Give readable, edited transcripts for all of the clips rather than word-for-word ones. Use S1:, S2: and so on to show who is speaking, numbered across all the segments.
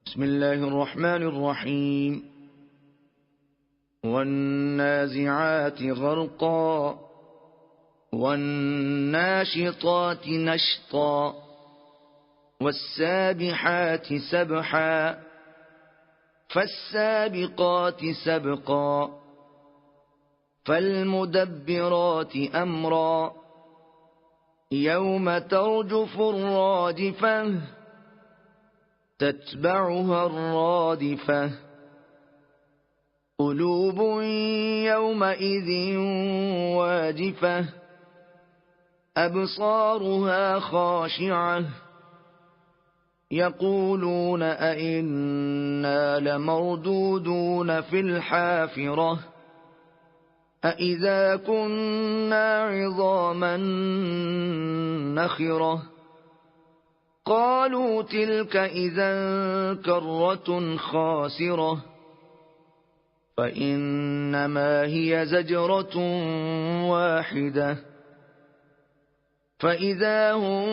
S1: بسم الله الرحمن الرحيم. والنازعات غرقا والناشطات نشطا والسابحات سبحا فالسابقات سبقا فالمدبرات أمرا يوم ترجف الرادفة تتبعها الرادفة قلوب يومئذ واجفة أبصارها خاشعة يقولون أئنا لمردودون في الحافرة أئذا كنا عظاما نخرة قالوا تلك إذا كرة خاسرة فإنما هي زجرة واحدة فإذا هم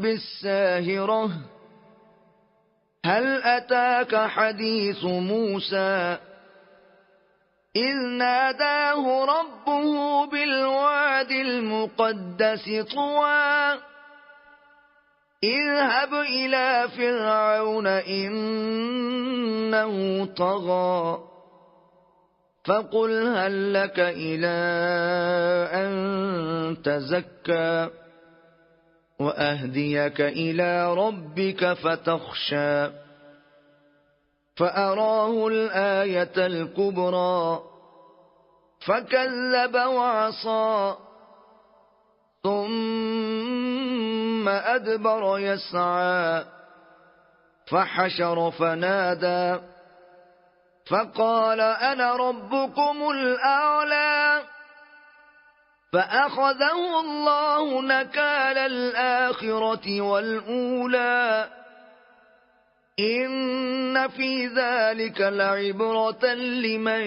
S1: بالساهرة هل أتاك حديث موسى إذ ناداه ربه بالواد المقدس طوى اذهب إلى فرعون إنه طغى فقل هل لك إلى أن تزكى وأهديك إلى ربك فتخشى فأراه الآية الكبرى فكذب وعصى ثم أدبر يسعى فحشر فنادى فقال أنا ربكم الأعلى فأخذه الله نكال الآخرة والأولى إن في ذلك لعبرة لمن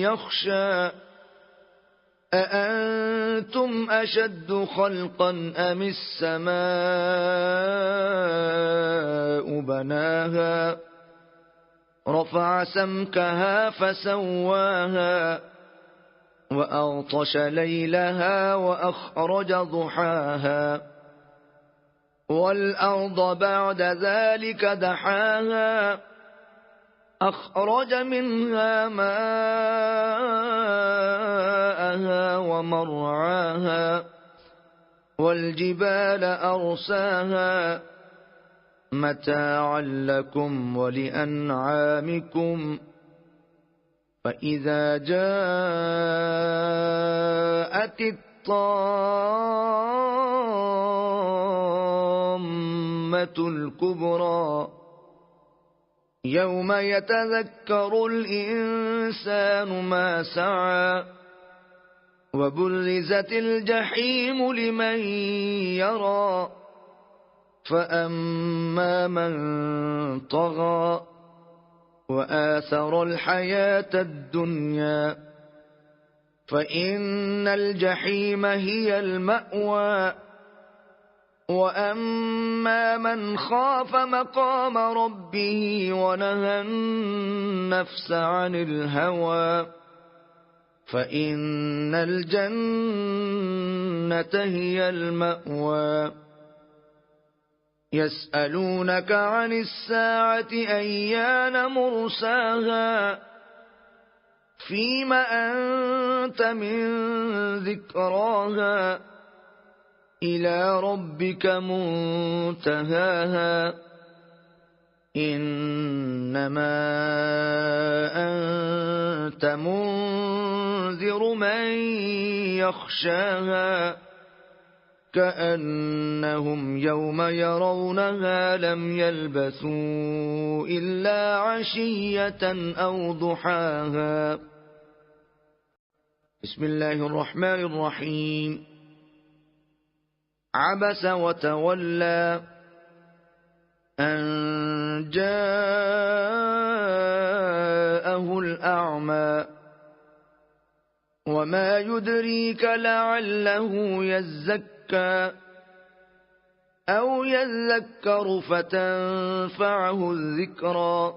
S1: يخشى أأنتم أشد خلقا أم السماء بناها رفع سمكها فسواها وأغطش ليلها وأخرج ضحاها والأرض بعد ذلك دحاها أخرج منها ماءها ومرعاها والجبال أرساها متاعا لكم ولأنعامكم فإذا جاءت الطامة الكبرى يوم يتذكر الإنسان ما سعى وبرزت الجحيم لمن يرى فأما من طغى وآثر الحياة الدنيا فإن الجحيم هي المأوى وأما من خاف مقام ربه ونهى النفس عن الهوى فإن الجنة هي المأوى يسألونك عن الساعة أيان مرساها فيم أنت من ذكراها إلى ربك منتهاها إنما أنت منذر من يخشاها كأنهم يوم يرونها لم يلبثوا إلا عشية أو ضحاها. بسم الله الرحمن الرحيم. عبس وتولى أن جاءه الأعمى وما يدريك لعله يزكى أو يذكر فتنفعه الذكرى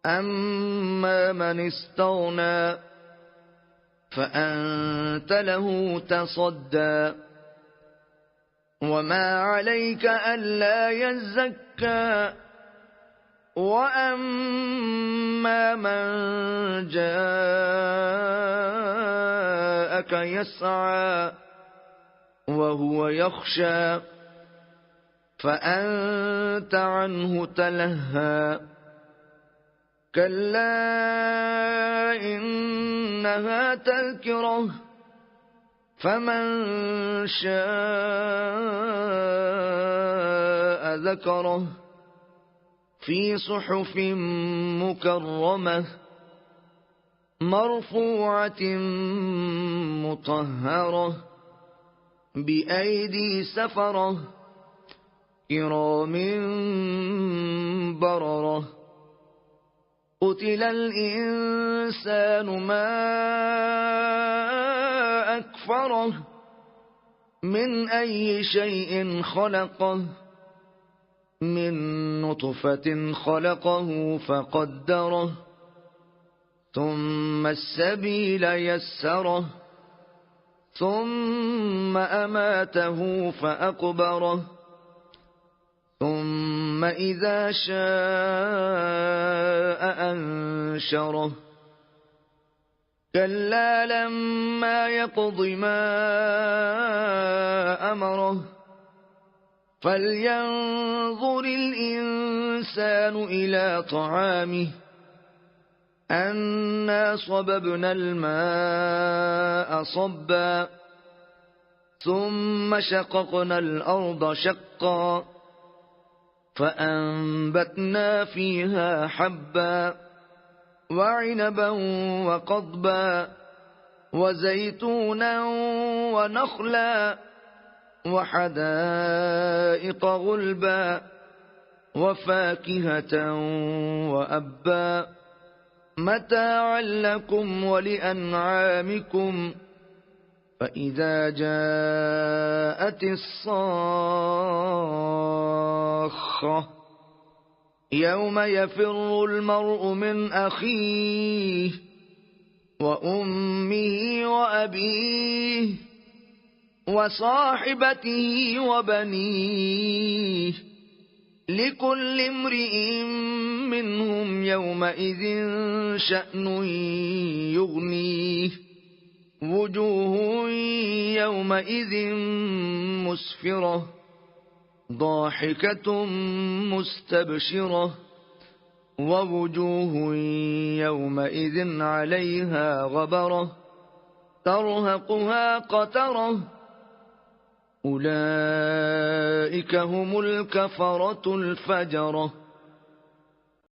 S1: أما من استغنى فأنت له تصدى وما عليك ألا يزكى وأما من جاءك يسعى وهو يخشى فأنت عنه تلهى كلا إنها تذكرة فمن شاء ذكره في صحف مكرمة مرفوعة مطهرة بأيدي سفرة كرام بررة قتل الإنسان ما أكفره من أي شيء خلقه من نطفة خلقه فقدره ثم السبيل يسره ثم أماته فأقبره ثم إذا شاء أنشره كلا لما يقض ما أمره فلينظر الإنسان إلى طعامه أنا صببنا الماء صبا ثم شققنا الأرض شقا فأنبتنا فيها حبا وعنبا وقضبا وزيتونا ونخلا وحدائق غلبا وفاكهة وأبا متاعا لكم ولأنعامكم فإذا جاءت الصاخة يوم يفر المرء من أخيه وأمه وأبيه وصاحبته وبنيه لكل امرئ منهم يومئذ شأن يغنيه وجوه يومئذ مسفرة ضاحكة مستبشرة ووجوه يومئذ عليها غبرة ترهقها قترة أولئك هم الكفرة الفجرة